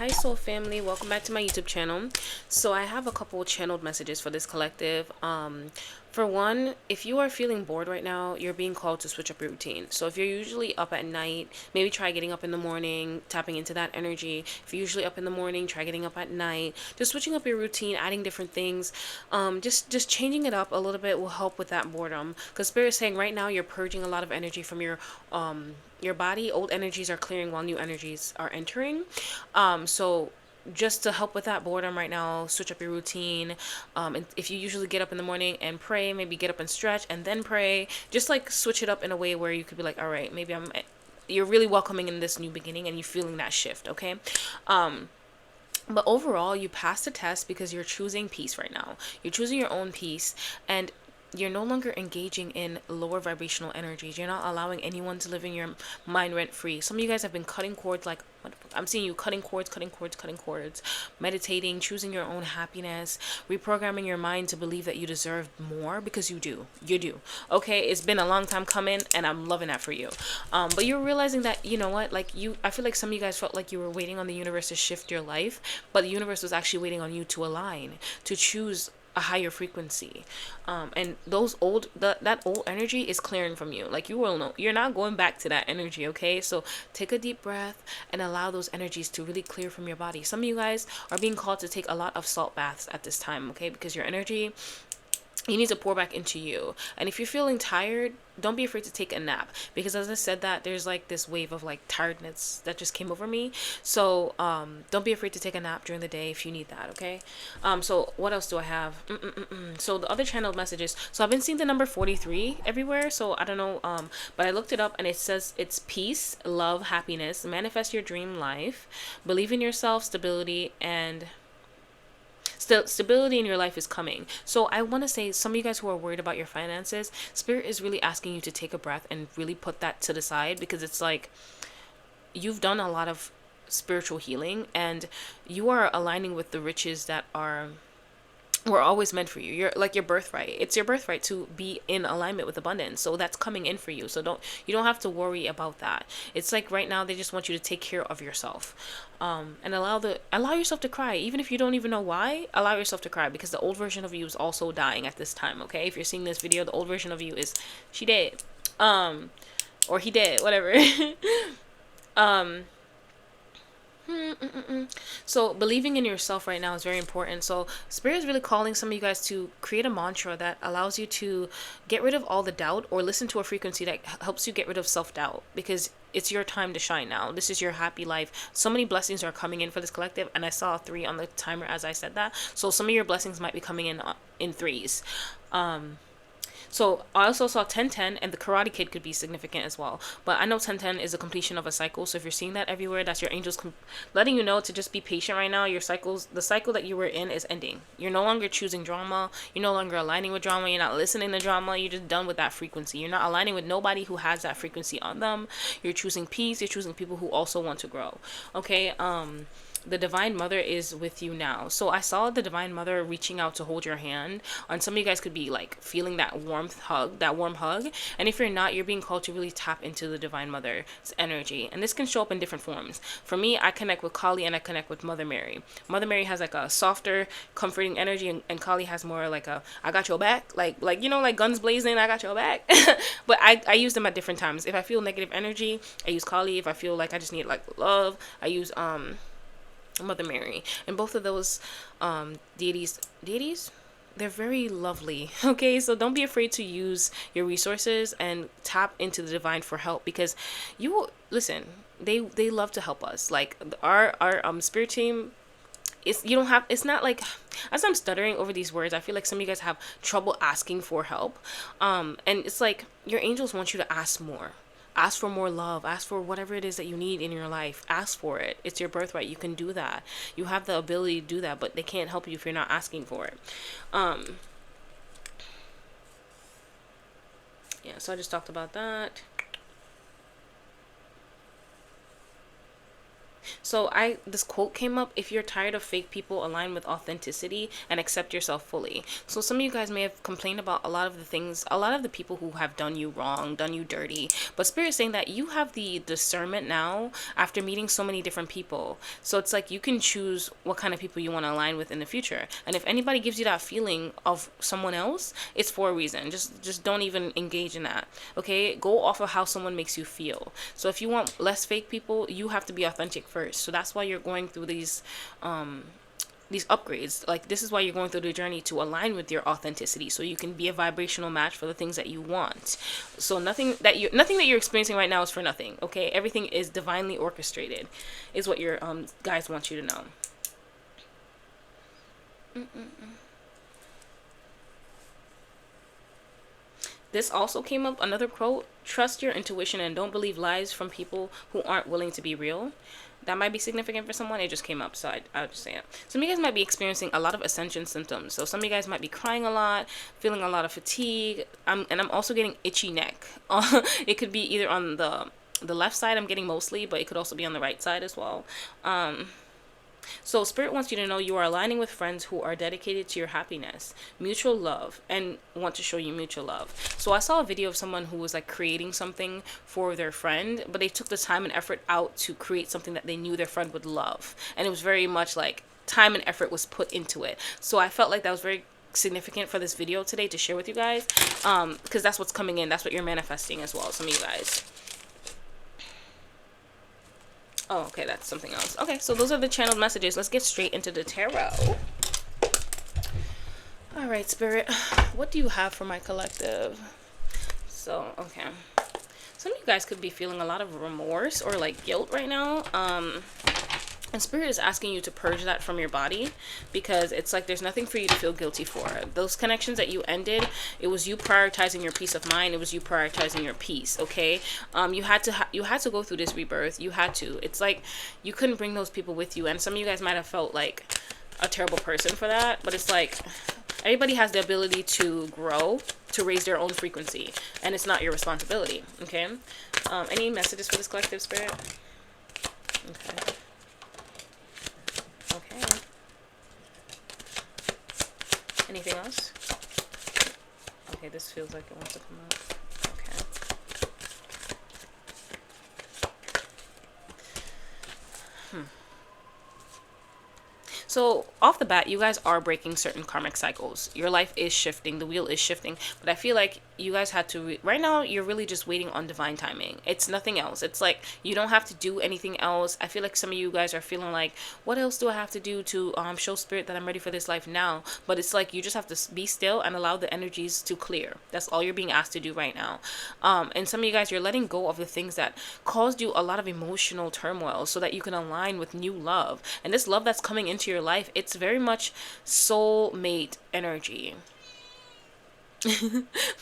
Hi soul family, welcome back to my YouTube channel. So I have a couple channeled messages for this collective. For one, if you are feeling bored right now, you're being called to switch up your routine. So if you're usually up at night, maybe try getting up in the morning, tapping into that energy. If you're usually up in the morning, try getting up at night. Just switching up your routine, adding different things. Just changing it up a little bit will help with that boredom. Because Spirit is saying right now you're purging a lot of energy from your body. Old energies are clearing while new energies are entering. So just to help with that boredom right now, switch up your routine. And if you usually get up in the morning and pray, maybe get up and stretch and then pray. Just like switch it up in a way where you could be like, all right, maybe you're really welcoming in this new beginning and you're feeling that shift. Okay. But overall, you passed the test because you're choosing peace right now. You're choosing your own peace, and you're no longer engaging in lower vibrational energies. You're not allowing anyone to live in your mind rent free. Some of you guys have been cutting cords, like I'm seeing you cutting cords, meditating, choosing your own happiness, reprogramming your mind to believe that you deserve more because you do. You do. Okay, it's been a long time coming, and I'm loving that for you. But you're realizing that, you know what, like I feel like some of you guys felt like you were waiting on the universe to shift your life, but the universe was actually waiting on you to align, to choose a higher frequency. And that old energy is clearing from you. Like, you will know you're not going back to that energy. Okay, so take a deep breath and allow those energies to really clear from your body. Some of you guys are being called to take a lot of salt baths at this time, okay, because your energy, you need to pour back into you. And if you're feeling tired, don't be afraid to take a nap, because as I said, that there's like this wave of like tiredness that just came over me. So don't be afraid to take a nap during the day if you need that. Okay. So what else do I have? So the other channeled messages, so I've been seeing the number 43 everywhere, so I don't know, but I looked it up and it says it's peace, love, happiness, manifest your dream life, believe in yourself, stability, and stability in your life is coming. So I want to say, some of you guys who are worried about your finances, Spirit is really asking you to take a breath and really put that to the side, because it's like you've done a lot of spiritual healing and you are aligning with the riches that were always meant for you. You're like your birthright. It's your birthright to be in alignment with abundance. So that's coming in for you. So you don't have to worry about that. It's like right now they just want you to take care of yourself. And allow yourself to cry. Even if you don't even know why, allow yourself to cry, because the old version of you is also dying at this time. Okay? If you're seeing this video, the old version of you is, she dead. Or he dead, whatever. um So believing in yourself right now is very important. So Spirit is really calling some of you guys to create a mantra that allows you to get rid of all the doubt, or listen to a frequency that helps you get rid of self-doubt, because it's your time to shine now. This is your happy life. So many blessings are coming in for this collective, and I saw 3 on the timer as I said that. So some of your blessings might be coming in threes. So I also saw 1010, and the Karate Kid could be significant as well. But I know 1010 is a completion of a cycle. So if you're seeing that everywhere, that's your angels letting you know to just be patient right now. The cycle that you were in is ending. You're no longer choosing drama. You're no longer aligning with drama. You're not listening to drama. You're just done with that frequency. You're not aligning with nobody who has that frequency on them. You're choosing peace. You're choosing people who also want to grow. Okay. The Divine Mother is with you now. So I saw the Divine Mother reaching out to hold your hand. And some of you guys could be like feeling that warm hug. And if you're not, you're being called to really tap into the Divine Mother's energy. And this can show up in different forms. For me, I connect with Kali and I connect with Mother Mary. Mother Mary has like a softer, comforting energy, and Kali has more like a, I got your back. Like like guns blazing, I got your back. But I use them at different times. If I feel negative energy, I use Kali. If I feel like I just need like love, I use Mother Mary. And both of those deities, they're very lovely. Okay, so don't be afraid to use your resources and tap into the divine for help, because you will listen. They love to help us. Like our spirit team. It's not like, as I'm stuttering over these words, I feel like some of you guys have trouble asking for help. And it's like your angels want you to ask more. Ask for more love. Ask for whatever it is that you need in your life. Ask for it. It's your birthright. You can do that. You have the ability to do that, but they can't help you if you're not asking for it. Yeah, so I just talked about that. So this quote came up: if you're tired of fake people, align with authenticity and accept yourself fully. So some of you guys may have complained about a lot of the things, a lot of the people who have done you wrong, done you dirty, but Spirit is saying that you have the discernment now after meeting so many different people. So it's like you can choose what kind of people you want to align with in the future. And if anybody gives you that feeling of someone else, it's for a reason. Just don't even engage in that. Okay? Go off of how someone makes you feel. So if you want less fake people, you have to be authentic first. So that's why you're going through these upgrades. Like, this is why you're going through the journey, to align with your authenticity, so you can be a vibrational match for the things that you want. So nothing that you're experiencing right now is for nothing. Okay? Everything is divinely orchestrated, is what your guys want you to know. This also came up, another quote: trust your intuition and don't believe lies from people who aren't willing to be real. That might be significant for someone. It just came up, so I'll just say it. Some of you guys might be experiencing a lot of ascension symptoms. So some of you guys might be crying a lot, feeling a lot of fatigue. And I'm also getting itchy neck. It could be either on the left side, I'm getting mostly, but it could also be on the right side as well. So Spirit wants you to know you are aligning with friends who are dedicated to your happiness, mutual love, and want to show you mutual love. So I saw a video of someone who was like creating something for their friend, but they took the time and effort out to create something that they knew their friend would love. And it was very much like time and effort was put into it. So I felt like that was very significant for this video today to share with you guys, because that's what's coming in. That's what you're manifesting as well, some of you guys. Oh, okay, that's something else. Okay, so those are the channeled messages. Let's get straight into the tarot. All right, Spirit, what do you have for my collective? So, okay. Some of you guys could be feeling a lot of remorse or like guilt right now. And Spirit is asking you to purge that from your body, because it's like there's nothing for you to feel guilty for. Those connections that you ended, it was you prioritizing your peace of mind. It was you prioritizing your peace, okay? You had to go through this rebirth. You had to. It's like you couldn't bring those people with you. And some of you guys might have felt like a terrible person for that. But it's like everybody has the ability to grow, to raise their own frequency. And it's not your responsibility, okay? Any messages for this collective, Spirit? Okay. Okay. Anything else? Okay, this feels like it wants to come out. Okay. So off the bat, you guys are breaking certain karmic cycles. Your life is shifting. The wheel is shifting. But I feel like you guys had to... right now, you're really just waiting on divine timing. It's nothing else. It's like you don't have to do anything else. I feel like some of you guys are feeling like, what else do I have to do to show Spirit that I'm ready for this life now? But it's like you just have to be still and allow the energies to clear. That's all you're being asked to do right now. And some of you guys, you're letting go of the things that caused you a lot of emotional turmoil so that you can align with new love. And this love that's coming into your life, it's very much soulmate energy.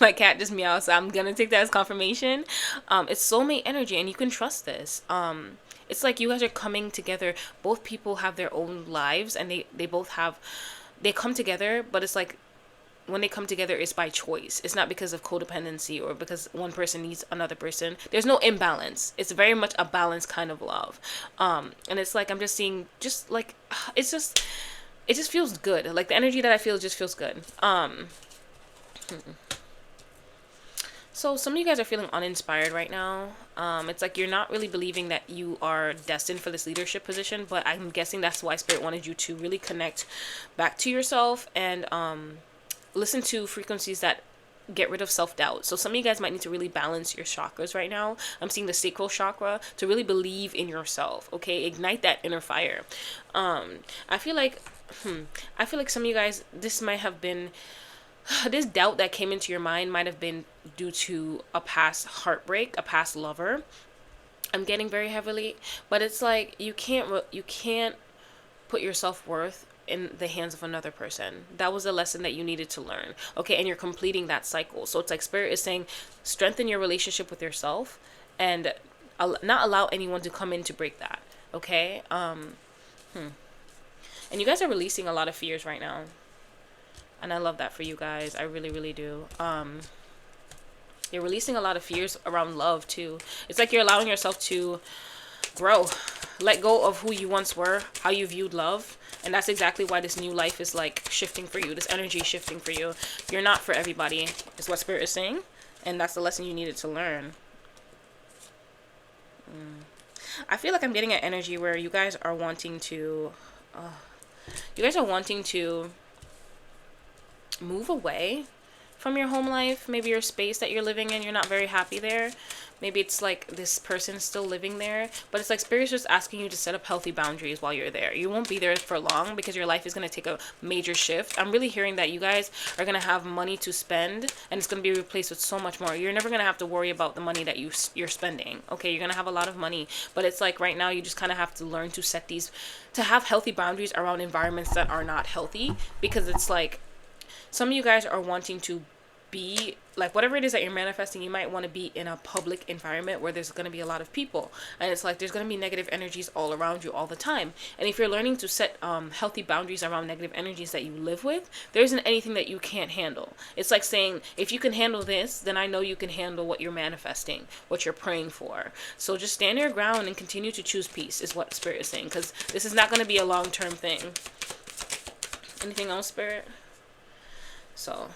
My cat just meows, so I'm gonna take that as confirmation. It's soulmate energy, and you can trust this. It's like you guys are coming together. Both people have their own lives, and they come together, but it's like when they come together, it's by choice. It's not because of codependency or because one person needs another person. There's no imbalance. It's very much a balanced kind of love. And it's like I'm just seeing, just like it just feels good. Like the energy that I feel just feels good. So some of you guys are feeling uninspired right now. It's like you're not really believing that you are destined for this leadership position, but I'm guessing that's why Spirit wanted you to really connect back to yourself and listen to frequencies that get rid of self-doubt. So some of you guys might need to really balance your chakras right now. I'm seeing the sacral chakra to really believe in yourself. Okay, ignite that inner fire. I feel like some of you guys, this might have been this doubt that came into your mind might have been due to a past heartbreak, a past lover. I'm getting very heavily, but it's like you can't put your self-worth in the hands of another person. That was a lesson that you needed to learn. Okay, and you're completing that cycle. So it's like Spirit is saying, strengthen your relationship with yourself and not allow anyone to come in to break that. Okay? And you guys are releasing a lot of fears right now. And I love that for you guys. I really, really do. You're releasing a lot of fears around love too. It's like you're allowing yourself to grow. Let go of who you once were, how you viewed love. And that's exactly why this new life is like shifting for you. This energy is shifting for you. You're not for everybody, is what Spirit is saying. And that's the lesson you needed to learn. I feel like I'm getting an energy where you guys are wanting to... move away from your home life. Maybe your space that you're living in, you're not very happy there. Maybe it's like this person is still living there, but it's like Spirit's just asking you to set up healthy boundaries while you're there. You won't be there for long because your life is going to take a major shift. I'm really hearing that you guys are going to have money to spend, and it's going to be replaced with so much more. You're never going to have to worry about the money that you're spending. Okay, you're going to have a lot of money, but it's like right now you just kind of have to learn to set these, to have healthy boundaries around environments that are not healthy, because it's like some of you guys are wanting to be like, whatever it is that you're manifesting, you might want to be in a public environment where there's going to be a lot of people, and it's like there's going to be negative energies all around you all the time. And if you're learning to set healthy boundaries around negative energies that you live with, there isn't anything that you can't handle. It's like saying, if you can handle this, then I know you can handle what you're manifesting, what you're praying for. So just stand your ground and continue to choose peace, is what Spirit is saying, because this is not going to be a long-term thing. Anything else, Spirit? So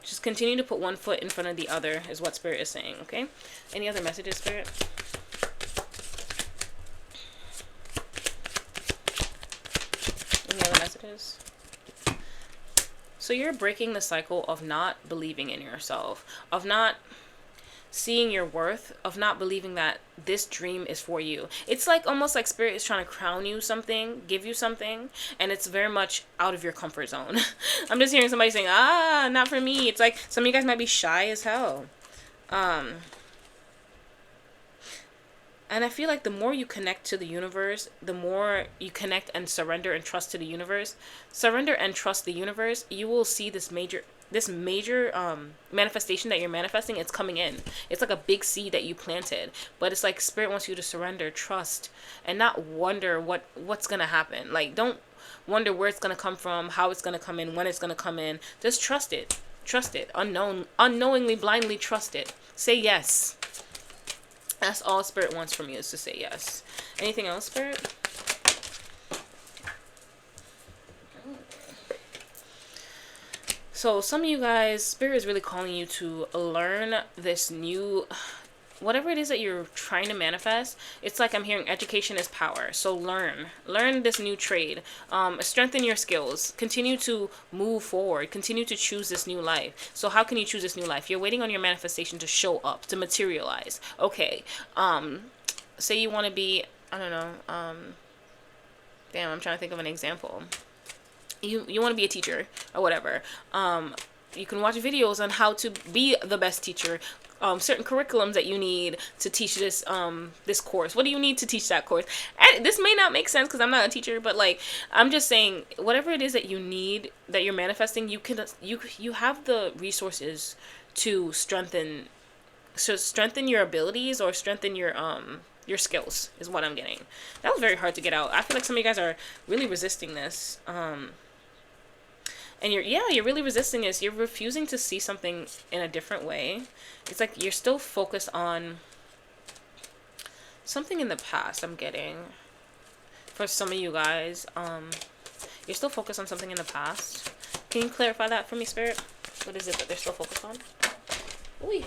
just continue to put one foot in front of the other, is what Spirit is saying, okay? Any other messages, Spirit? Any other messages? So you're breaking the cycle of not believing in yourself, of not seeing your worth, of not believing that this dream is for you. It's like almost like Spirit is trying to crown you something, give you something, and it's very much out of your comfort zone. I'm just hearing somebody saying, not for me. It's like some of you guys might be shy as hell. And I feel like the more you connect to the universe, the more you connect and surrender and trust to the universe, surrender and trust the universe, you will see this major manifestation that you're manifesting. It's coming in. It's like a big seed that you planted, but it's like Spirit wants you to surrender, trust, and not wonder what's gonna happen. Like, don't wonder where it's gonna come from, how it's gonna come in, when it's gonna come in. Just trust it. Unknowingly, blindly trust it. Say yes. That's all Spirit wants from you, is to say yes. Anything else, Spirit? So some of you guys, Spirit is really calling you to learn this new, whatever it is that you're trying to manifest. It's like I'm hearing education is power. So learn this new trade, strengthen your skills, continue to move forward, continue to choose this new life. So how can you choose this new life? You're waiting on your manifestation to show up, to materialize. Okay. Say you want to be, I don't know, damn, I'm trying to think of an example. You want to be a teacher or whatever. You can watch videos on how to be the best teacher. Certain curriculums that you need to teach this this course. What do you need to teach that course? And this may not make sense because I'm not a teacher, but like I'm just saying, whatever it is that you need, that you're manifesting, you have the resources to strengthen your abilities, or strengthen your skills, is what I'm getting. That was very hard to get out. I feel like some of you guys are really resisting this. And you're really resisting this. You're refusing to see something in a different way. It's like you're still focused on something in the past, I'm getting. For some of you guys, you're still focused on something in the past. Can you clarify that for me, Spirit? What is it that they're still focused on? Ooh.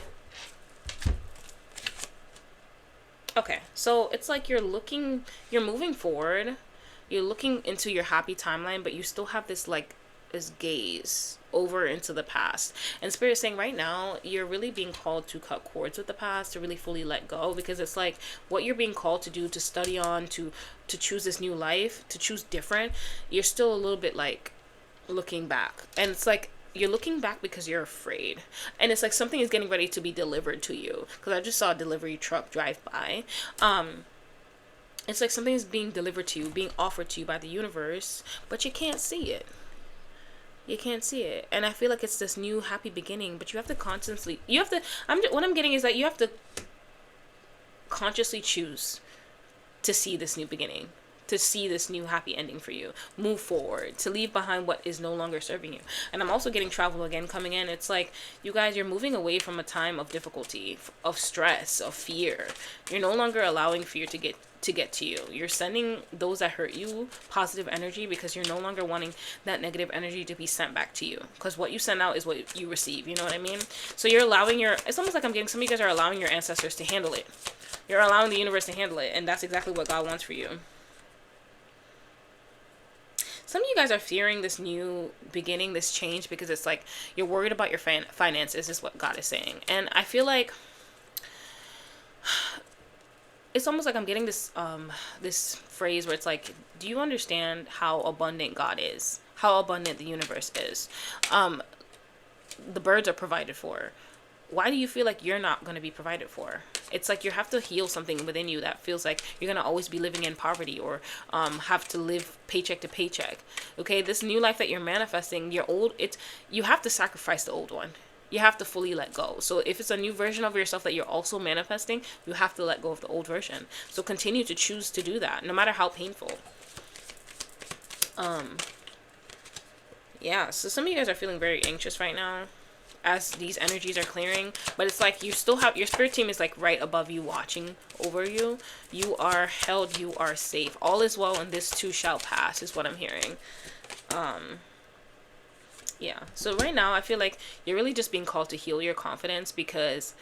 Okay, so it's like you're moving forward. You're looking into your happy timeline, but you still have this gaze over into the past. And Spirit is saying right now you're really being called to cut cords with the past, to really fully let go, because it's like what you're being called to do, to study on, to choose this new life, to choose different. You're still a little bit like looking back, and it's like you're looking back because you're afraid, and it's like something is getting ready to be delivered to you, because I just saw a delivery truck drive by. It's like something is being delivered to you, being offered to you by the universe, but you can't see it. You can't see it. And I feel like it's this new happy beginning, but you have to what I'm getting is that you have to consciously choose to see this new beginning, to see this new happy ending for you, move forward, to leave behind what is no longer serving you. And I'm also getting travel again coming in. It's like, you guys, you're moving away from a time of difficulty, of stress, of fear. You're no longer allowing fear to get to you. You're sending those that hurt you positive energy, because you're no longer wanting that negative energy to be sent back to you, because what you send out is what you receive. You know what I mean? So you're allowing it's almost like I'm getting, some of you guys are allowing your ancestors to handle it. You're allowing the universe to handle it, and that's exactly what God wants for you. Some of you guys are fearing this new beginning, this change, because it's like you're worried about your finances, is what God is saying. And I feel like it's almost like I'm getting this this phrase where it's like, do you understand how abundant God is? How abundant the universe is? The birds are provided for. Why do you feel like you're not going to be provided for? It's like you have to heal something within you that feels like you're going to always be living in poverty, or have to live paycheck to paycheck. Okay, this new life that you're manifesting, you have to sacrifice the old one. You have to fully let go. So if it's a new version of yourself that you're also manifesting, you have to let go of the old version. So continue to choose to do that, no matter how painful. Yeah, so some of you guys are feeling very anxious right now as these energies are clearing, but it's like you still have your spirit team is like right above you, watching over you. You are held, you are safe. All is well, and this too shall pass, is what I'm hearing. Yeah, so right now I feel like you're really just being called to heal your confidence, because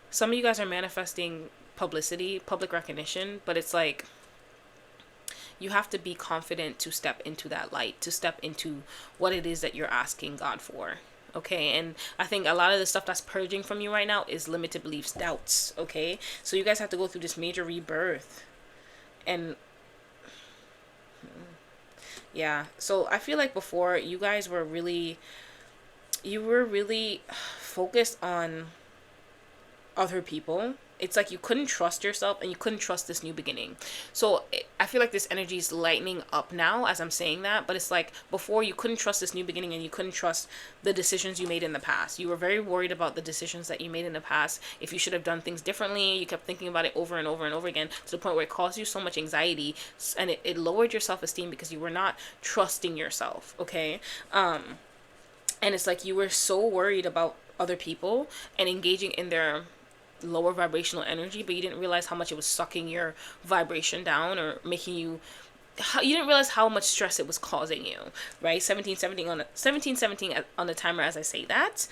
some of you guys are manifesting publicity, public recognition, but it's like you have to be confident to step into that light, to step into what it is that you're asking God for. Okay, and I think a lot of the stuff that's purging from you right now is limited beliefs, doubts. Okay, so you guys have to go through this major rebirth. And yeah, so I feel like before, you guys were really focused on other people. It's like you couldn't trust yourself, and you couldn't trust this new beginning. So I feel like this energy is lightening up now as I'm saying that, but it's like before you couldn't trust this new beginning, and you couldn't trust the decisions you made in the past. You were very worried about the decisions that you made in the past, if you should have done things differently. You kept thinking about it over and over and over again, to the point where it caused you so much anxiety, and it lowered your self-esteem, because you were not trusting yourself. Okay, and it's like you were so worried about other people and engaging in their lower vibrational energy, but you didn't realize how much it was sucking your vibration down, or making you didn't realize how much stress it was causing you, right? 1717 on the timer as I say that.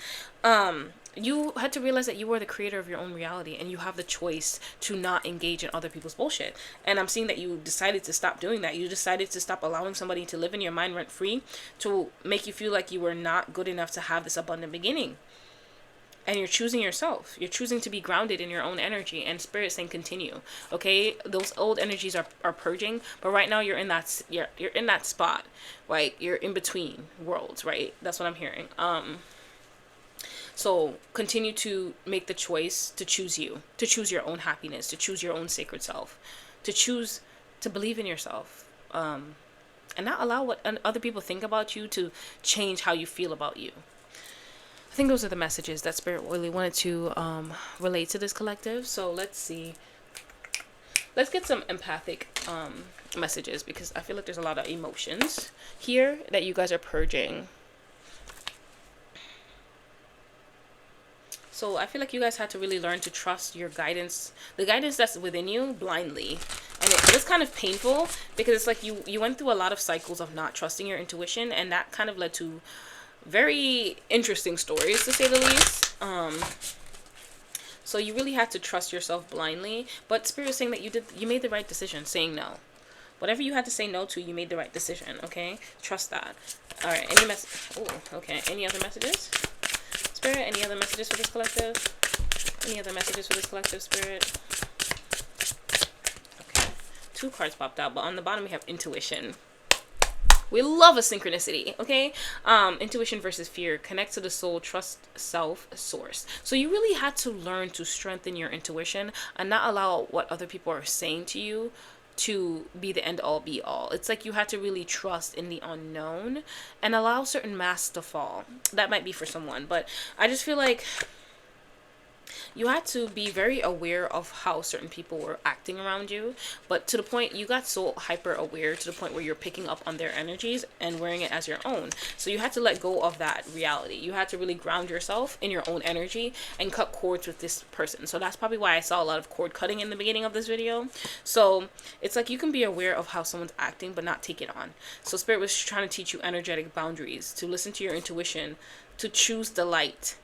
You had to realize that you were the creator of your own reality, and you have the choice to not engage in other people's bullshit. And I'm seeing that you decided to stop doing that. You decided to stop allowing somebody to live in your mind rent free, to make you feel like you were not good enough to have this abundant beginning. And you're choosing yourself. You're choosing to be grounded in your own energy, and spirit saying continue. Okay, those old energies are purging, but right now you're in that you're in that spot, right? You're in between worlds, right? That's what I'm hearing. So continue to make the choice to choose you, to choose your own happiness, to choose your own sacred self, to choose to believe in yourself, and not allow what other people think about you to change how you feel about you. I think those are the messages that Spirit really wanted to relate to this collective. So let's see. Let's get some empathic messages, because I feel like there's a lot of emotions here that you guys are purging. So I feel like you guys had to really learn to trust your guidance, the guidance that's within you, blindly. And it's kind of painful, because it's like you went through a lot of cycles of not trusting your intuition, and that kind of led to very interesting stories, to say the least. So you really had to trust yourself blindly, but Spirit is saying that you made the right decision saying no. Whatever you had to say no to, you made the right decision. Okay, trust that. All right, any other messages, Spirit? Any other messages for this collective? Any other messages for this collective, Spirit? Okay, 2 cards popped out, but on the bottom we have intuition. We love a synchronicity, okay? Intuition versus fear. Connect to the soul, trust self, source. So you really had to learn to strengthen your intuition and not allow what other people are saying to you to be the end all be all. It's like you had to really trust in the unknown and allow certain masks to fall. That might be for someone, but I just feel like you had to be very aware of how certain people were acting around you, but to the point you got so hyper aware to the point where you're picking up on their energies and wearing it as your own. So you had to let go of that reality. You had to really ground yourself in your own energy and cut cords with this person. So that's probably why I saw a lot of cord cutting in the beginning of this video. So it's like you can be aware of how someone's acting but not take it on. So Spirit was trying to teach you energetic boundaries, to listen to your intuition, to choose the light,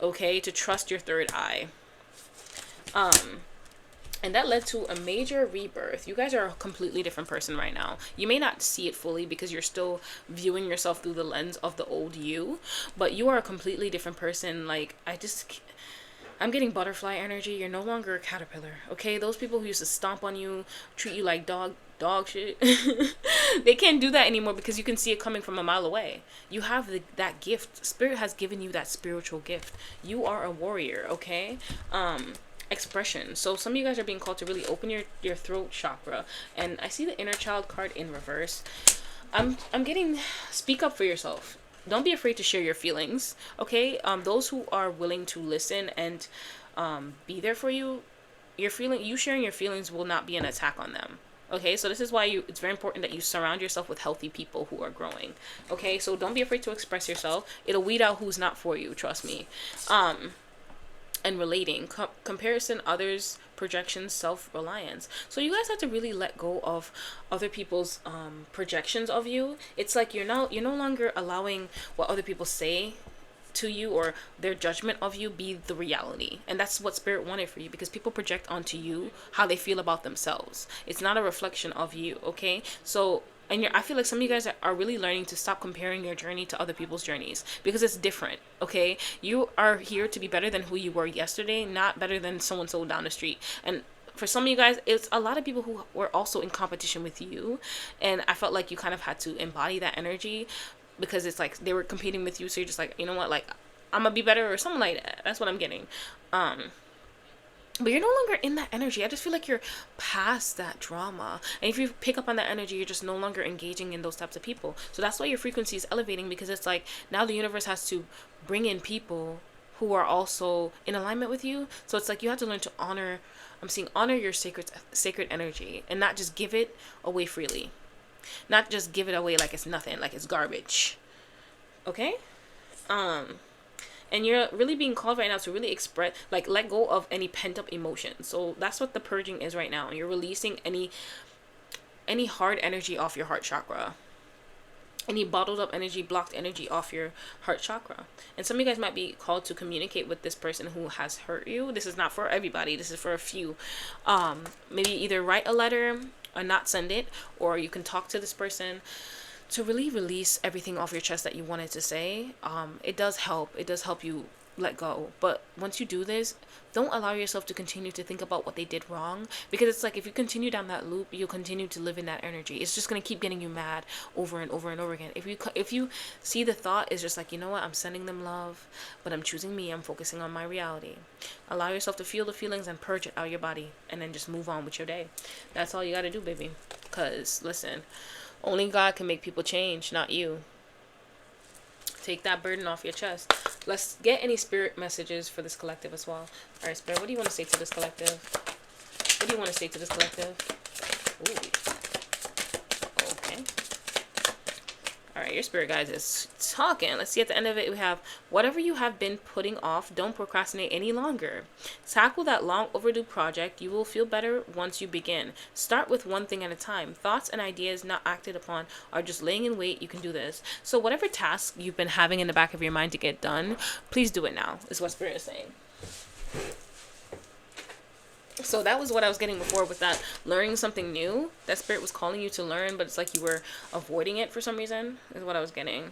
okay, to trust your third eye. And that led to a major rebirth. You guys are a completely different person right now. You may not see it fully because you're still viewing yourself through the lens of the old you, but you are a completely different person. Like, I'm getting butterfly energy. You're no longer a caterpillar, okay? Those people who used to stomp on you, treat you like dog shit, they can't do that anymore because you can see it coming from a mile away. You have that gift. Spirit has given you that spiritual gift. You are a warrior, okay? Expression. So some of you guys are being called to really open your throat chakra, and I see the inner child card in reverse. I'm getting, speak up for yourself. Don't be afraid to share your feelings, okay? Those who are willing to listen and be there for you, you sharing your feelings will not be an attack on them. Okay, so this is why it's very important that you surround yourself with healthy people who are growing. Okay, so don't be afraid to express yourself. It'll weed out who's not for you, trust me. And relating, comparison, others, projections, self-reliance. So you guys have to really let go of other people's projections of you. It's like you're no longer allowing what other people say to you or their judgment of you be the reality. And that's what Spirit wanted for you, because people project onto you how they feel about themselves. It's not a reflection of you, okay? So I feel like some of you guys are really learning to stop comparing your journey to other people's journeys, because it's different, okay? You are here to be better than who you were yesterday, not better than so-and-so down the street. And for some of you guys, it's a lot of people who were also in competition with you, and I felt like you kind of had to embody that energy, because it's like they were competing with you, so you're just like, you know what, like, I'm gonna be better or something like that. That's what I'm getting. But you're no longer in that energy. I just feel like you're past that drama. And if you pick up on that energy, you're just no longer engaging in those types of people. So that's why your frequency is elevating, because it's like now the universe has to bring in people who are also in alignment with you. So it's like you have to learn to honor, honor your sacred energy, and not just give it away freely. Not just give it away like it's nothing, like it's garbage. Okay? And you're really being called right now to really express, like, let go of any pent-up emotions. So that's what the purging is right now. You're releasing any hard energy off your heart chakra. Any bottled up energy, blocked energy off your heart chakra. And some of you guys might be called to communicate with this person who has hurt you. This is not for everybody. This is for a few. Maybe either write a letter or not send it, or you can talk to this person to really release everything off your chest that you wanted to say. It does help. It does help you let go. But once you do this, don't allow yourself to continue to think about what they did wrong, because it's like if you continue down that loop, you'll continue to live in that energy. It's just going to keep getting you mad over and over and over again. If you see the thought is just like, you know what, I'm sending them love, but I'm choosing me, I'm focusing on my reality. Allow yourself to feel the feelings and purge it out of your body, and then just move on with your day. That's all you got to do, baby. Because listen, only God can make people change, not you. Take that burden off your chest. Let's get any spirit messages for this collective as well. All right, Spirit, what do you want to say to this collective? What do you want to say to this collective? Ooh. Okay. All right, your spirit guides is talking. Let's see, at the end of it, we have, whatever you have been putting off, don't procrastinate any longer. Tackle that long overdue project. You will feel better once you begin. Start with one thing at a time. Thoughts and ideas not acted upon are just laying in wait. You can do this. So whatever task you've been having in the back of your mind to get done, please do it now, is what Spirit is saying. So that was what I was getting before with that learning something new that Spirit was calling you to learn, but it's like you were avoiding it for some reason, is what I was getting.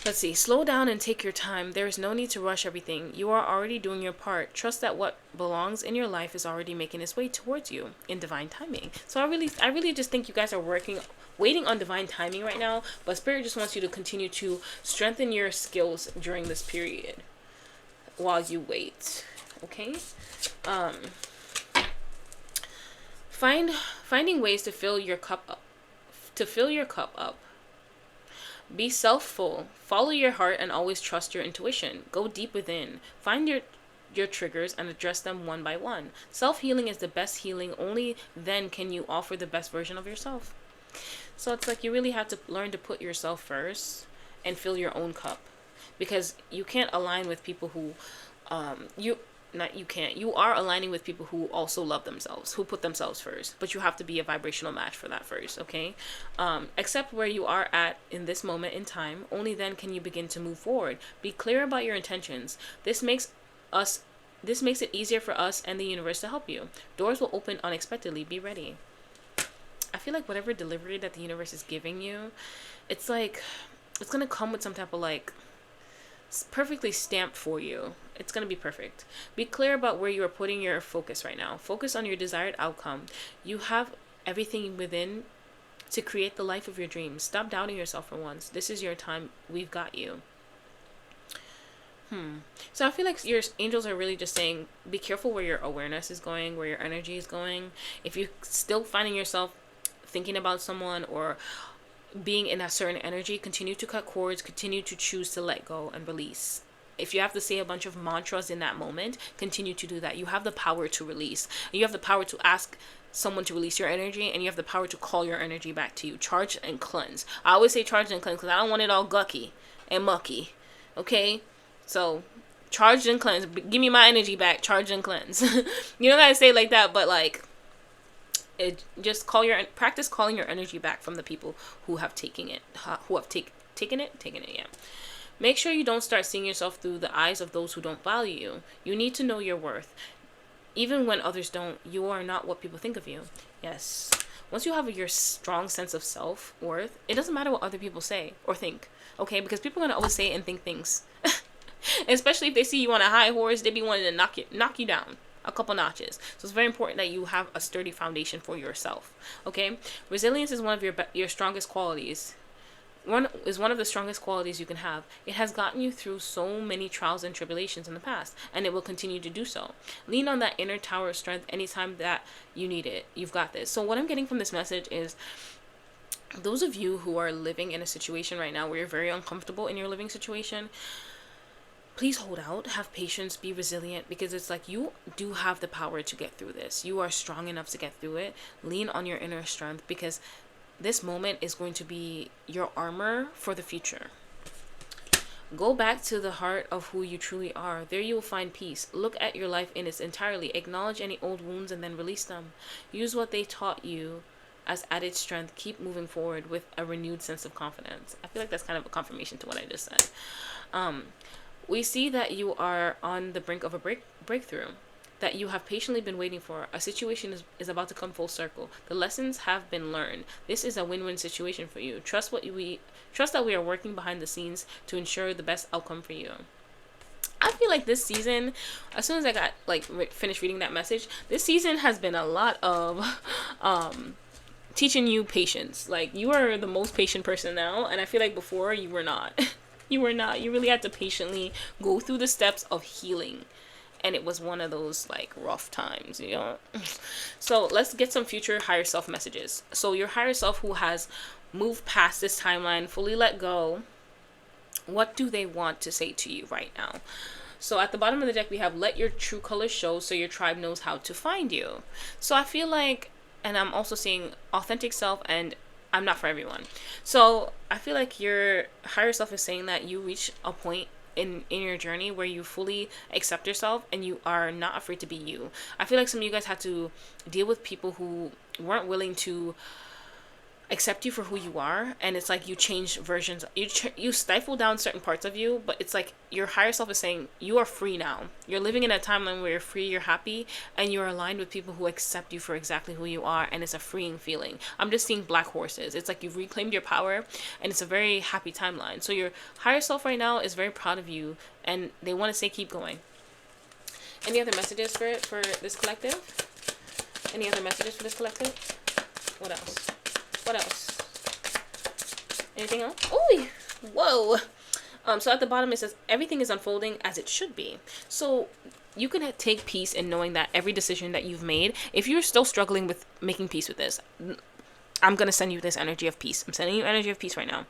Let's see. Slow down and take your time. There is no need to rush everything. You are already doing your part. Trust that what belongs in your life is already making its way towards you in divine timing. So I really just think you guys are waiting on divine timing right now, but Spirit just wants you to continue to strengthen your skills during this period while you wait. Okay? Finding ways to fill your cup up. Be selfful. Follow your heart and always trust your intuition. Go deep within. Find your triggers and address them one by one. Self-healing is the best healing. Only then can you offer the best version of yourself. So it's like you really have to learn to put yourself first and fill your own cup, because you can't align with people who you are aligning with people who also love themselves, who put themselves first, but you have to be a vibrational match for that first. Okay. Accept where you are at in this moment in time. Only then can you begin to move forward. Be clear about your intentions. This makes it easier for us and the universe to help you. Doors will open unexpectedly. Be ready. I feel like whatever delivery that the universe is giving you, it's like it's gonna come with some type of like perfectly stamped for you. It's gonna be perfect. Be clear about where you are putting your focus right now. Focus on your desired outcome. You have everything within to create the life of your dreams. Stop doubting yourself for once. This is your time. We've got you. So I feel like your angels are really just saying, be careful where your awareness is going, where your energy is going. If you're still finding yourself thinking about someone or being in a certain energy, continue to cut cords, continue to choose to let go and release. If you have to say a bunch of mantras in that moment, continue to do that. You have the power to release. You have the power to ask someone to release your energy, and you have the power to call your energy back to you. Charge and cleanse. I always say charge and cleanse because I don't want it all gucky and mucky. Okay? So charge and cleanse. Give me my energy back. Charge and cleanse. You don't gotta say it like that, but like, just practice calling your energy back from the people who have taken it, yeah. Make sure you don't start seeing yourself through the eyes of those who don't value you. You need to know your worth. Even when others don't, you are not what people think of you. Yes. Once you have your strong sense of self-worth, it doesn't matter what other people say or think, okay? Because people are going to always say and think things. Especially if they see you on a high horse, they be wanting to knock you down a couple notches. So it's very important that you have a sturdy foundation for yourself. Okay, resilience is one of your strongest qualities. One of the strongest qualities you can have. It has gotten you through so many trials and tribulations in the past, and it will continue to do so. Lean on that inner tower of strength anytime that you need it. You've got this. So what I'm getting from this message is, those of you who are living in a situation right now where you're very uncomfortable in your living situation, please hold out, have patience, be resilient, because it's like you do have the power to get through this. You are strong enough to get through it. Lean on your inner strength, because this moment is going to be your armor for the future. Go back to the heart of who you truly are. There you will find peace. Look at your life in its entirety. Acknowledge any old wounds and then release them. Use what they taught you as added strength. Keep moving forward with a renewed sense of confidence. I feel like that's kind of a confirmation to what I just said. We see that you are on the brink of a breakthrough that you have patiently been waiting for. A situation is about to come full circle. The lessons have been learned. This is a win-win situation for you. Trust that we are working behind the scenes to ensure the best outcome for you. I feel like this season, as soon as I got finished reading that message, this season has been a lot of teaching you patience. Like, you are the most patient person now, and I feel like before you were not. You were not. You really had to patiently go through the steps of healing. And it was one of those rough times, you know. So let's get some future higher self messages. So your higher self who has moved past this timeline, fully let go, what do they want to say to you right now? So at the bottom of the deck, we have let your true colors show so your tribe knows how to find you. So I feel like, and I'm also seeing authentic self and I'm not for everyone. So I feel like your higher self is saying that you reach a point in your journey where you fully accept yourself and you are not afraid to be you. I feel like some of you guys had to deal with people who weren't willing to accept you for who you are, and it's like you change versions, you stifle down certain parts of you, but it's like your higher self is saying you are free now. You're living in a timeline where you're free, you're happy, and you're aligned with people who accept you for exactly who you are, and it's a freeing feeling. I'm just seeing black horses. It's like you've reclaimed your power, and it's a very happy timeline. So your higher self right now is very proud of you, and they want to say keep going. Any other messages for this collective? Any other messages for this collective? What else? What else? Anything else? Oh, whoa. So at the bottom it says everything is unfolding as it should be. So you can take peace in knowing that every decision that you've made, if you're still struggling with making peace with this, I'm going to send you this energy of peace. I'm sending you energy of peace right now.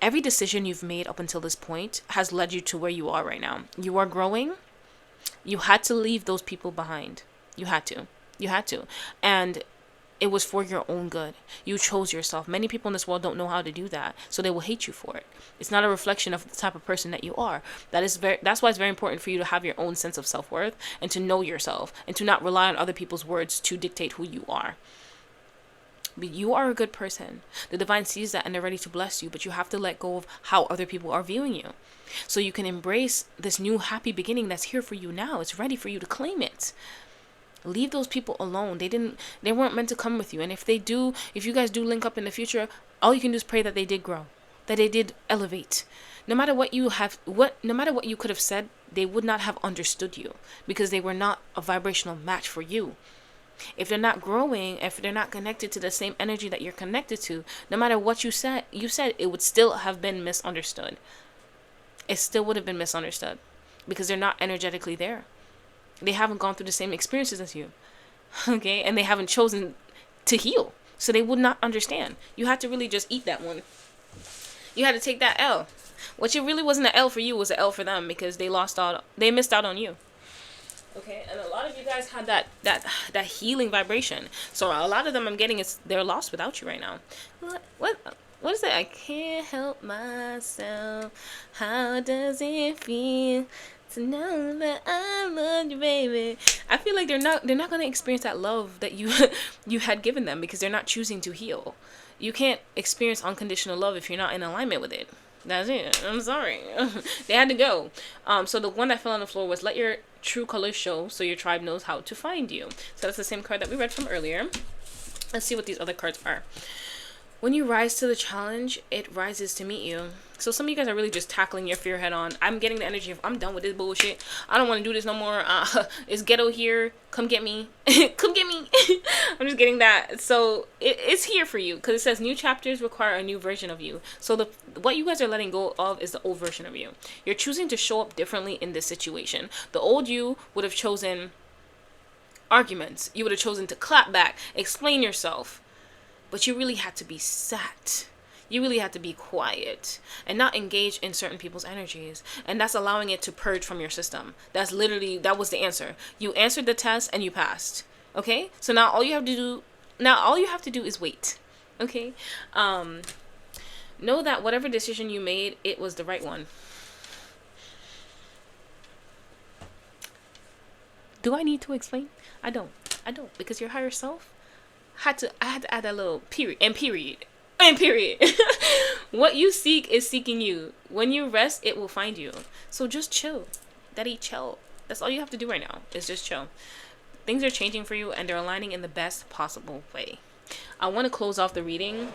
every decision you've made up until this point has led you to where you are right now. You are growing. You had to leave those people behind. You had to. You had to. And it was for your own good. You chose yourself. Many people in this world don't know how to do that, so they will hate you for it. It's not a reflection of the type of person that you are. That's why it's very important for you to have your own sense of self-worth and to know yourself and to not rely on other people's words to dictate who you are. But you are a good person. The divine sees that and they're ready to bless you, but you have to let go of how other people are viewing you. So you can embrace this new happy beginning that's here for you now. It's ready for you to claim it. Leave those people alone. They weren't meant to come with you. And if you guys do link up in the future, all you can do is pray that they did grow, that they did elevate. No matter what you could have said, they would not have understood you because they were not a vibrational match for you. If they're not growing, if they're not connected to the same energy that you're connected to, no matter what you said, it would still have been misunderstood. It still would have been misunderstood because they're not energetically there. They haven't gone through the same experiences as you. Okay? And they haven't chosen to heal. So they would not understand. You had to really just eat that one. You had to take that L. Which it really wasn't an L for you, it was an L for them because they missed out on you. Okay? And a lot of you guys had that healing vibration. So a lot of them I'm getting they're lost without you right now. What is it? I can't help myself. How does it feel to know that I love you, baby? I feel like they're not gonna experience that love that you had given them because they're not choosing to heal. You can't experience unconditional love if you're not in alignment with it. That's it. I'm sorry. They had to go. So the one that fell on the floor was let your true colors show so your tribe knows how to find you. So that's the same card that we read from earlier. Let's see what these other cards are. When you rise to the challenge, it rises to meet you. So some of you guys are really just tackling your fear head on. I'm getting the energy of, I'm done with this bullshit. I don't want to do this no more. It's ghetto here. Come get me. Come get me. I'm just getting that. So it's here for you because it says new chapters require a new version of you. So what you guys are letting go of is the old version of you. You're choosing to show up differently in this situation. The old you would have chosen arguments. You would have chosen to clap back, explain yourself. But you really had to be sat. You really had to be quiet and not engage in certain people's energies. And that's allowing it to purge from your system. That was the answer. You answered the test and you passed. Okay? So now all you have to do is wait. Okay? Know that whatever decision you made, it was the right one. Do I need to explain? I don't. Because your higher self I had to add that little period. What you seek is seeking you. When you rest, it will find you. So just chill. Daddy, chill. That's all you have to do right now is just chill. Things are changing for you and they're aligning in the best possible way. I want to close off the reading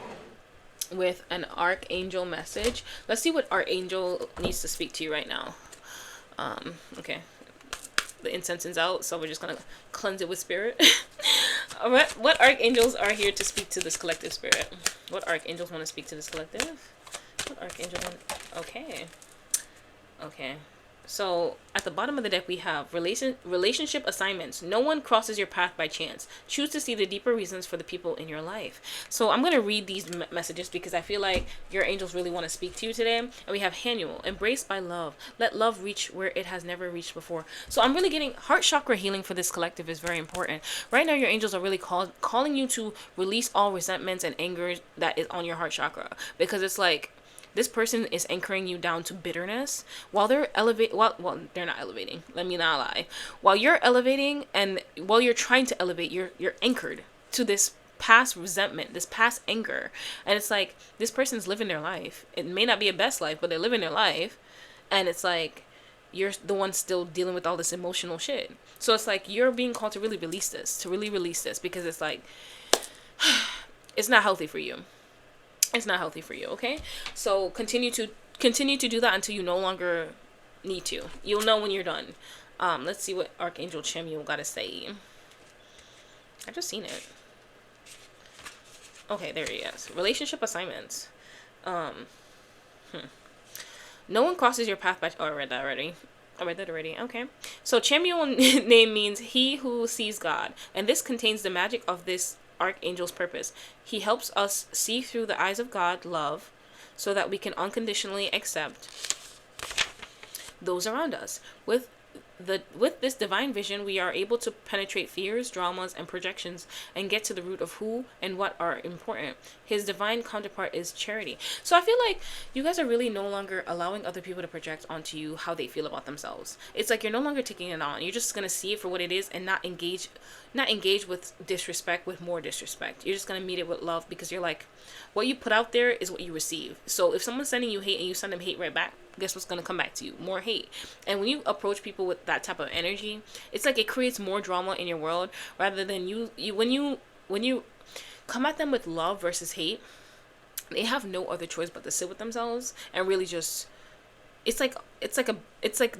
with an archangel message. Let's see what archangel needs to speak to you right now. Okay. The incense is out, so we're just gonna cleanse it with spirit. What archangels are here to speak to this collective spirit? What archangels want to speak to this collective? What archangel okay. So at the bottom of the deck we have relationship assignments. No one crosses your path by chance. Choose to see the deeper reasons for the people in your life. So I'm going to read these messages because I feel like your angels really want to speak to you today. And we have Hanuel, embraced by love. Let love reach where it has never reached before. So I'm really getting heart chakra healing for this collective is very important. Right now your angels are really calling you to release all resentments and anger that is on your heart chakra. Because it's like, this person is anchoring you down to bitterness while they're they're not elevating. Let me not lie. While you're elevating and while you're trying to elevate, you're anchored to this past resentment, this past anger. And it's like, this person's living their life. It may not be a best life, but they're living their life. And it's like, you're the one still dealing with all this emotional shit. So it's like, you're being called to really release this, because it's like, it's not healthy for you. It's not healthy for you, okay? So continue to do that until you no longer need to. You'll know when you're done. Let's see what Archangel Chamuel got to say. I just seen it. Okay, there he is. Relationship assignments. No one crosses your path by... Oh, I read that already. Okay. So Chamuel name means he who sees God. And this contains the magic of this Archangel's purpose. He helps us see through the eyes of God, love, so that we can unconditionally accept those around us. With this divine vision, we are able to penetrate fears, dramas, and projections and get to the root of who and what are important. His divine counterpart is charity. So I feel like you guys are really no longer allowing other people to project onto you how they feel about themselves. It's like you're no longer taking it on. You're just gonna see it for what it is and not engage with disrespect with more disrespect. You're just gonna meet it with love, because you're like, what you put out there is what you receive. So if someone's sending you hate and you send them hate right back, guess what's going to come back to you? More hate. And when you approach people with that type of energy, it's like it creates more drama in your world, rather than when you come at them with love versus hate, they have no other choice but to sit with themselves and really just, it's like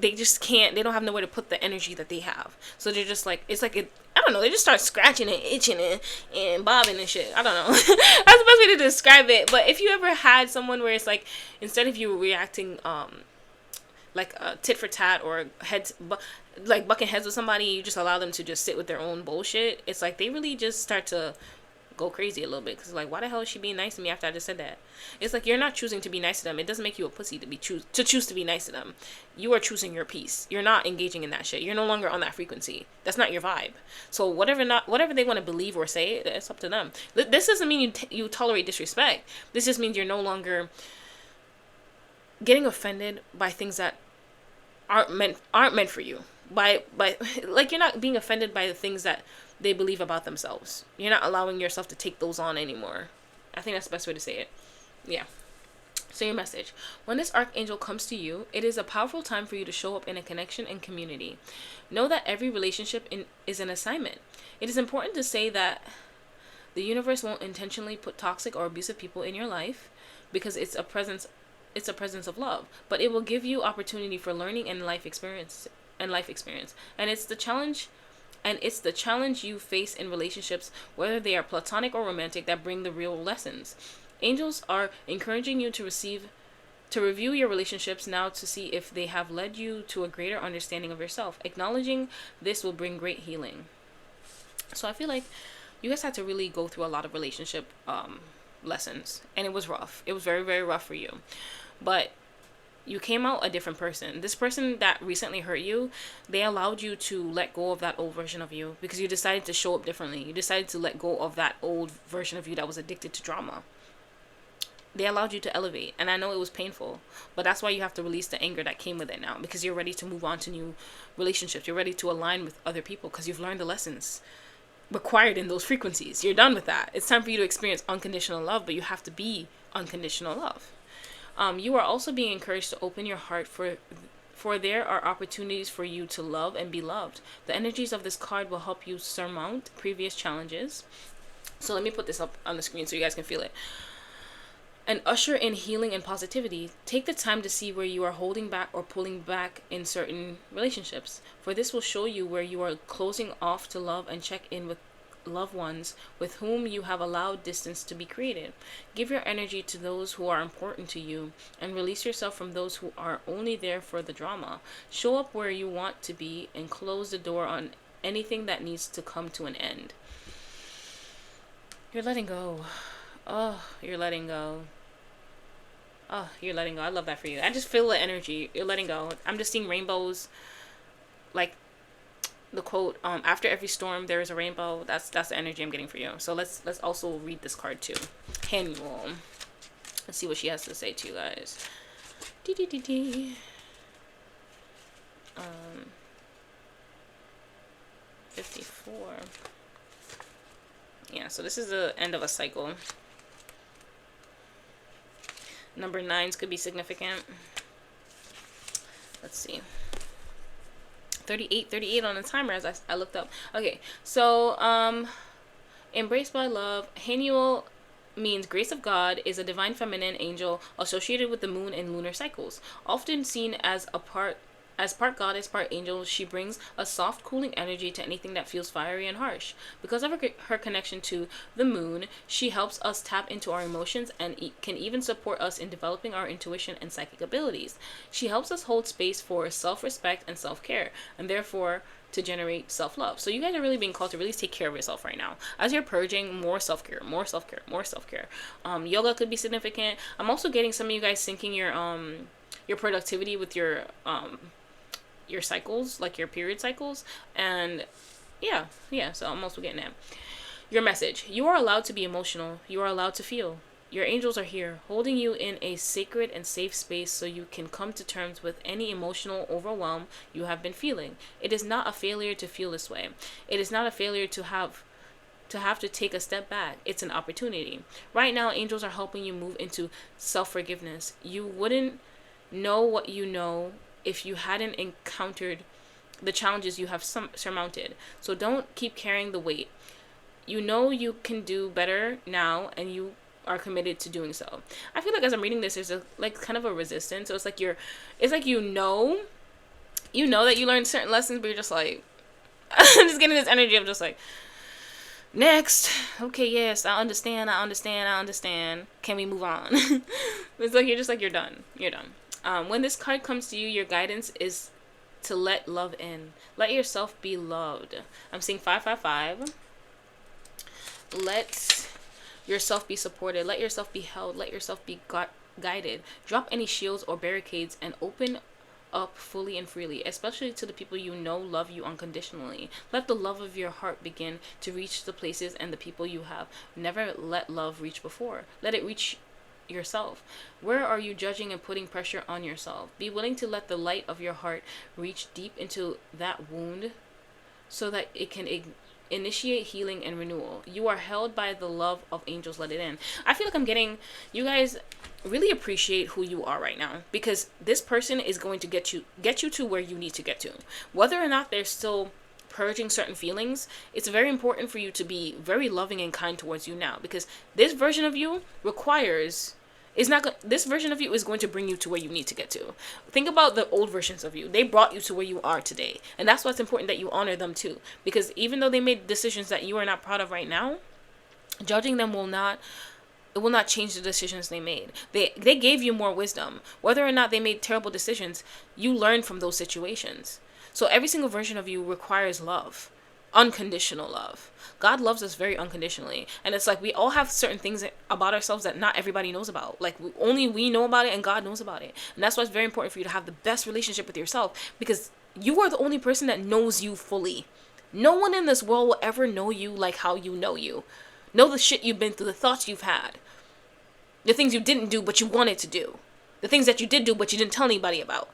they just can't, they don't have nowhere to put the energy that they have. So they're just like, it's like I don't know, they just start scratching and itching and bobbing and shit. I don't know. That's the best way to describe it. But if you ever had someone where it's like, instead of you reacting like tit for tat or like bucking heads with somebody, you just allow them to just sit with their own bullshit. It's like they really just start to go crazy a little bit, because like, why the hell is she being nice to me after I just said that? It's like you're not choosing to be nice to them. It doesn't make you a pussy to choose to be nice to them. You are choosing your peace. You're not engaging in that shit. You're no longer on that frequency. That's not your vibe. So whatever they want to believe or say, it's up to them. This doesn't mean you tolerate disrespect. This just means you're no longer getting offended by things that aren't meant for you. By like, you're not being offended by the things that they believe about themselves. You're not allowing yourself to take those on anymore. I think that's the best way to say it. Yeah. So your message. When this archangel comes to you, it is a powerful time for you to show up in a connection and community. Know that every relationship is an assignment. It is important to say that the universe won't intentionally put toxic or abusive people in your life, because it's a presence of love, but it will give you opportunity for learning and life experience. And it's the challenge you face in relationships, whether they are platonic or romantic, that bring the real lessons. Angels are encouraging you to review your relationships now to see if they have led you to a greater understanding of yourself. Acknowledging this will bring great healing. So I feel like you guys had to really go through a lot of relationship lessons, and it was rough. It was very, very rough for you. But you came out a different person. This person that recently hurt you, they allowed you to let go of that old version of you, because you decided to show up differently. You decided to let go of that old version of you that was addicted to drama. They allowed you to elevate, and I know it was painful, but that's why you have to release the anger that came with it now, because you're ready to move on to new relationships. You're ready to align with other people, because you've learned the lessons required in those frequencies. You're done with that. It's time for you to experience unconditional love, but you have to be unconditional love. You are also being encouraged to open your heart, for there are opportunities for you to love and be loved. The energies of this card will help you surmount previous challenges. So let me put this up on the screen so you guys can feel it. And usher in healing and positivity. Take the time to see where you are holding back or pulling back in certain relationships, for this will show you where you are closing off to love, and check in with loved ones with whom you have allowed distance to be created. Give your energy to those who are important to you, and release yourself from those who are only there for the drama. Show up where you want to be, and close the door on anything that needs to come to an end. You're letting go. Oh, you're letting go. Oh, you're letting go. I love that for you. I just feel the energy. You're letting go. I'm just seeing rainbows. Like the quote, after every storm there is a rainbow. That's the energy I'm getting for you. So let's also read this card too. Annual. Let's see what she has to say to you guys. 54. Yeah, so this is the end of a cycle. Number 9s could be significant. Let's see. 38 on the timer as I looked up. Okay, so embraced by love. Hanuel means grace of God, is a divine feminine angel associated with the moon and lunar cycles. Often seen as part goddess, part angel, she brings a soft, cooling energy to anything that feels fiery and harsh. Because of her connection to the moon, she helps us tap into our emotions and can even support us in developing our intuition and psychic abilities. She helps us hold space for self-respect and self-care, and therefore to generate self-love. So you guys are really being called to really take care of yourself right now. As you're purging, more self-care, more self-care, more self-care. Yoga could be significant. I'm also getting some of you guys syncing your productivity with your cycles, like your period cycles. And yeah, so I'm also getting that. Your message: you are allowed to be emotional. You are allowed to feel. Your angels are here, holding you in a sacred and safe space so you can come to terms with any emotional overwhelm you have been feeling. It is not a failure to feel this way. It is not a failure to have to take a step back. It's an opportunity. Right now, angels are helping you move into self-forgiveness. You wouldn't know what you know if you hadn't encountered the challenges you have surmounted. So don't keep carrying the weight. You know you can do better now, and you are committed to doing so. I feel like as I'm reading this, there's kind of a resistance. So it's like you know that you learned certain lessons, but you're just like, I'm just getting this energy of just like, next. Okay, yes, I understand. Can we move on? It's like you're done. When this card comes to you, your guidance is to let love in. Let yourself be loved. I'm seeing 555. Let yourself be supported. Let yourself be held. Let yourself be guided. Drop any shields or barricades and open up fully and freely, especially to the people you know love you unconditionally. Let the love of your heart begin to reach the places and the people you have never let love reach before. Let it reach yourself. Where are you judging and putting pressure on yourself? Be willing to let the light of your heart reach deep into that wound so that it can initiate healing and renewal. You are held by the love of angels. Let it in. I feel like I'm getting, you guys really appreciate who you are right now, because this person is going to get you to where you need to get to. Whether or not they're still purging certain feelings, it's very important for you to be very loving and kind towards you now, because this version of you this version of you is going to bring you to where you need to get to. Think about the old versions of you. They brought you to where you are today. And that's why it's important that you honor them too. Because even though they made decisions that you are not proud of right now, judging them will not change the decisions they made. They gave you more wisdom. Whether or not they made terrible decisions, you learned from those situations. So every single version of you requires love. Unconditional love. God loves us very unconditionally, and it's like we all have certain things about ourselves that not everybody knows about. Like only we know about it, and God knows about it. And that's why it's very important for you to have the best relationship with yourself, because you are the only person that knows you fully. No one in this world will ever know you like how you. Know the shit you've been through, the thoughts you've had, the things you didn't do but you wanted to do, the things that you did do but you didn't tell anybody about.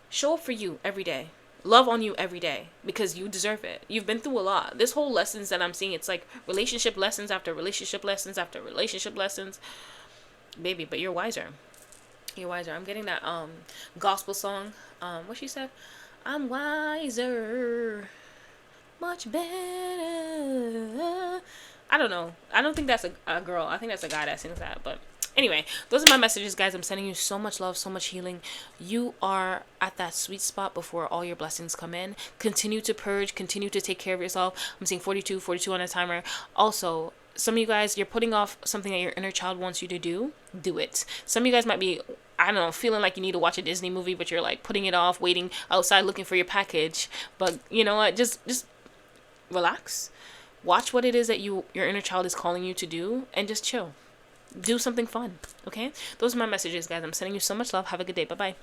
Show up for you every day. Love on you every day, because you deserve it. You've been through a lot. This whole lessons that I'm seeing, it's like relationship lessons after relationship lessons after relationship lessons. Baby, but you're wiser. You're wiser. I'm getting that gospel song. What she said? I'm wiser. Much better. I don't know. I don't think that's a girl. I think that's a guy that sings that, but anyway, those are my messages, guys. I'm sending you so much love, so much healing. You are at that sweet spot before all your blessings come in. Continue to purge. Continue to take care of yourself. I'm seeing 42 on a timer. Also, some of you guys, you're putting off something that your inner child wants you to do. Do it. Some of you guys might be, I don't know, feeling like you need to watch a Disney movie, but you're like putting it off, waiting outside looking for your package. But you know what? Just relax. Watch what it is that your inner child is calling you to do, and just chill. Do something fun, okay? Those are my messages, guys. I'm sending you so much love. Have a good day. Bye-bye.